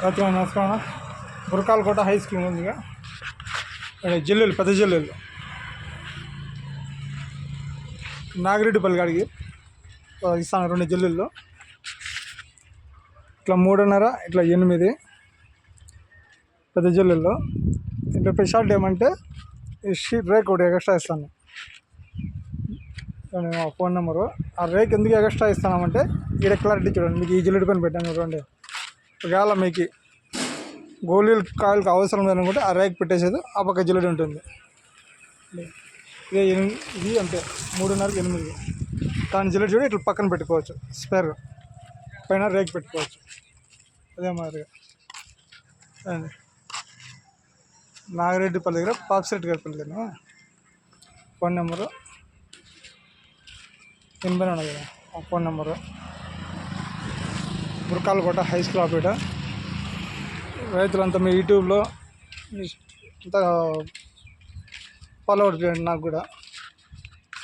Okay నమస్కారం. Burakalakota high school ఉందిగా, జిల్లులు పెద్ద జిల్లులు నాగిరెడ్డిపల్లి కాడికి ఇస్తాను 2 జిల్లుల్లో. ఇట్లా 3.5 ఇట్లా 8 పెద్ద జిల్లుల్లో. ఇట్లా స్పెషాలిటీ ఏమంటే ఈ రేక్ ఒకటి ఎక్స్ట్రా ఇస్తాను. మా ఫోన్ నెంబరు. ఆ రేక్ ఎందుకు ఎక్స్ట్రా ఇస్తామంటే ఇక్కడ క్లారిటీ చూడండి. మీకు ఈ జిల్లుడి పైన పెట్టాను చూడండి. ఒకవేళ మీకు గోళీలు కాయలకు అవసరం లేదనుకుంటే ఆ రేక్ పెట్టేసేది ఆ పక్క జిల్లుడి ఉంటుంది. ఇది అంతే 3.5కి 8. దాని జిల్లుడి చూడ ఇట్లా పక్కన పెట్టుకోవచ్చు. స్పేర్ పైన రేక్ పెట్టుకోవచ్చు. అదే మాదిరిగా నాగిరెడ్డిపల్లి దగ్గర పాప్సెట్ గారిపల్లి దగ్గర ఫోన్ నెంబరు 80 ఉన్నది కదా. ఆ phone number Burakalakota high school ఆపేట. రైతులంతా మీ యూట్యూబ్లో అంతా ఫాలో అవుట్ చేయండి. నాకు కూడా